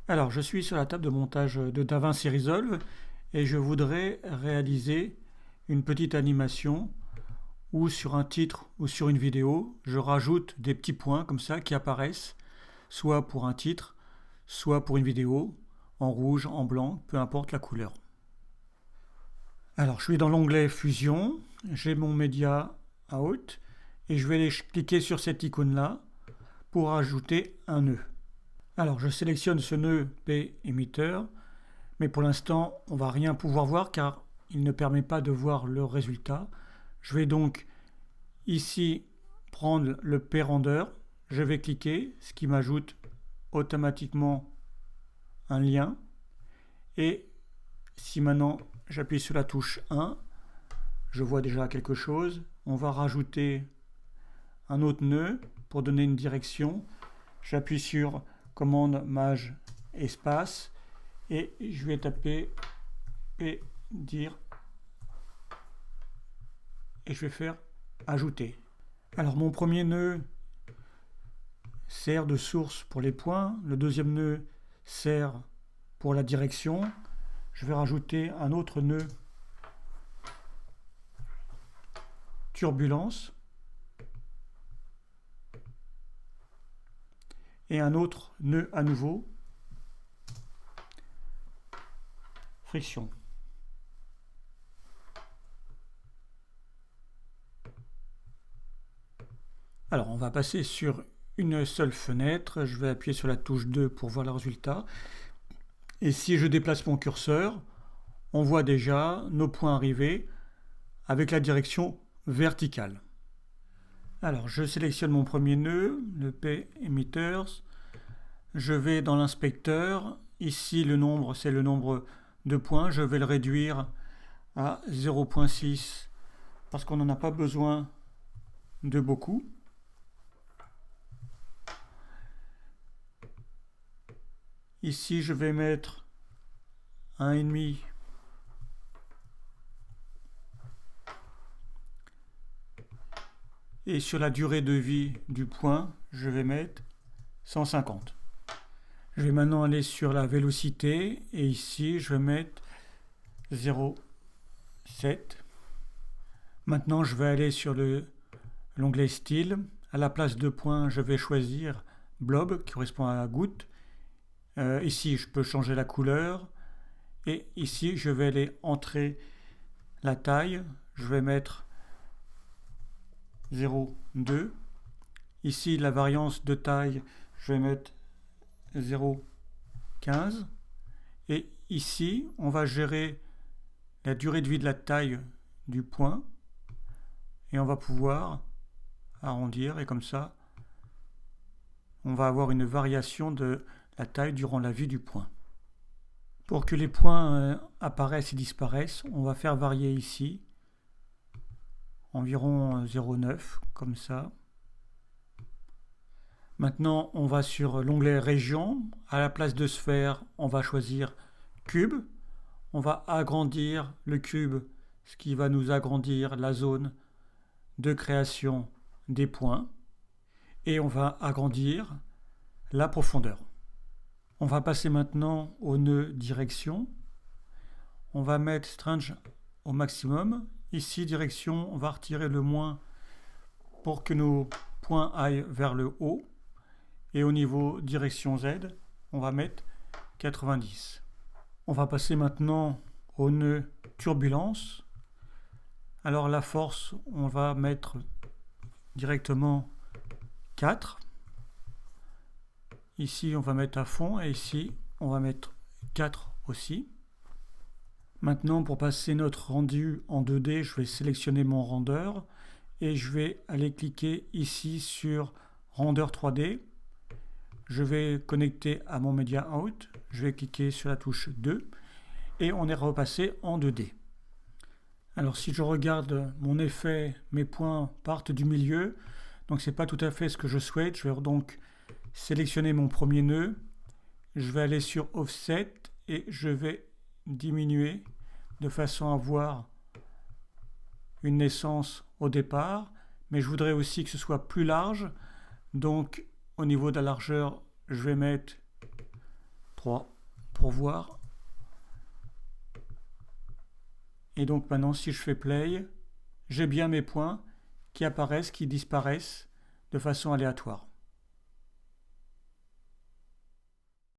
Alors, je suis sur la table de montage de DaVinci Resolve et je voudrais réaliser une petite animation où sur un titre ou sur une vidéo, je rajoute des petits points comme ça qui apparaissent, soit pour un titre, soit pour une vidéo, en rouge, en blanc, peu importe la couleur. Alors, je suis dans l'onglet Fusion, j'ai mon média Out et je vais aller cliquer sur cette icône-là pour ajouter un nœud. Alors, je sélectionne ce nœud P-Emitter, mais pour l'instant, on ne va rien pouvoir voir car il ne permet pas de voir le résultat. Je vais donc ici prendre le P-Render, je vais cliquer, ce qui m'ajoute automatiquement un lien. Et si maintenant j'appuie sur la touche 1, je vois déjà quelque chose. On va rajouter un autre nœud pour donner une direction. J'appuie sur commande maj espace et je vais taper et dire et je vais faire ajouter. Alors mon premier nœud sert de source pour les points, le deuxième nœud sert pour la direction. Je vais rajouter un autre nœud turbulence et un autre nœud à nouveau friction. Alors on va passer sur une seule fenêtre, je vais appuyer sur la touche 2 pour voir le résultat. Et si je déplace mon curseur, on voit déjà nos points arriver avec la direction verticale. Alors je sélectionne mon premier nœud, le P-Emitters. Je vais dans l'inspecteur. Ici le nombre, c'est le nombre de points. Je vais le réduire à 0.6 parce qu'on n'en a pas besoin de beaucoup. Ici je vais mettre 1,5. Et sur la durée de vie du point, je vais mettre 150. Je vais maintenant aller sur la vélocité et ici je vais mettre 0,7. Maintenant je vais aller sur l'onglet style. À la place de points, je vais choisir blob qui correspond à la goutte. Ici je peux changer la couleur. Et ici je vais aller entrer la taille. Je vais mettre 0,2. Ici la variance de taille, je vais mettre 0,15. Et ici, on va gérer la durée de vie de la taille du point. Et on va pouvoir arrondir. Et comme ça, on va avoir une variation de la taille durant la vie du point. Pour que les points apparaissent et disparaissent, on va faire varier ici environ 0,9 comme ça. Maintenant, on va sur l'onglet région. À la place de sphère, on va choisir cube. On va agrandir le cube, ce qui va nous agrandir la zone de création des points. Et on va agrandir la profondeur. On va passer maintenant au nœud direction. On va mettre strange au maximum. Ici, direction, on va retirer le moins pour que nos points aillent vers le haut. Et au niveau direction Z, on va mettre 90. On va passer maintenant au nœud turbulence. Alors la force, on va mettre directement 4. Ici, on va mettre à fond et ici, on va mettre 4 aussi. Maintenant, pour passer notre rendu en 2D, je vais sélectionner mon render et je vais aller cliquer ici sur Render 3D. Je vais connecter à mon Media Out. Je vais cliquer sur la touche 2 et on est repassé en 2D. Alors si je regarde mon effet, mes points partent du milieu. Donc c'est pas tout à fait ce que je souhaite. Je vais donc sélectionner mon premier nœud. Je vais aller sur Offset et je vais diminuer de façon à voir une naissance au départ. Mais je voudrais aussi que ce soit plus large. Donc au niveau de la largeur, je vais mettre 3 pour voir. Et donc maintenant, si je fais play, j'ai bien mes points qui apparaissent, qui disparaissent de façon aléatoire.